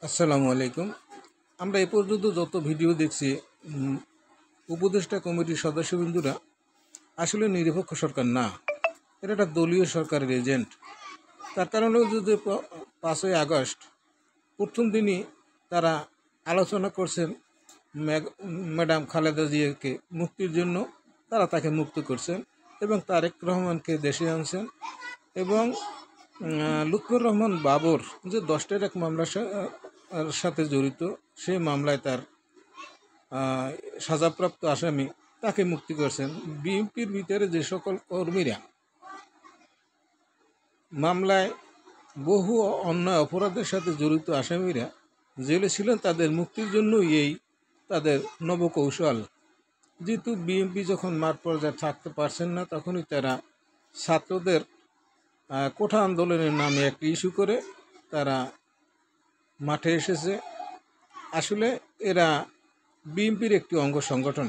আসসালামু আলাইকুম। আমরা এ পর্যন্ত যত ভিডিও দেখছি, উপদেষ্টা কমিটির সদস্যবৃন্দুরা আসলে নিরপেক্ষ সরকার না, এটা একটা দলীয় সরকারের এজেন্ট। তার কারণে যদি 5ই আগস্ট প্রথম দিনই তারা আলোচনা করছেন ম্যাডাম খালেদা জিয়াকে মুক্তির জন্য, তারা তাকে মুক্ত করছেন এবং তারেক রহমানকে দেশে আনছেন এবং লুৎফর রহমান বাবর যে 10টার এক মামলার সাথে জড়িত, সেই মামলায় তার সাজাপ্রাপ্ত আসামি তাকে মুক্তি করছেন। বিএনপির ভিতরে যে সকল কর্মীরা মামলায় বহু অন্যায় অপরাধের সাথে জড়িত আসামিরা জেলে ছিলেন, তাদের মুক্তির জন্যই এই তাদের নবকৌশল। যেহেতু বিএনপি যখন মাঠ পর্যায়ে থাকতে পারছেন না, তখনই তারা ছাত্রদের কোঠা আন্দোলনের নামে একটি ইস্যু করে তারা মাঠে এসেছে। আসলে এরা বিএনপির একটি অঙ্গ সংগঠন।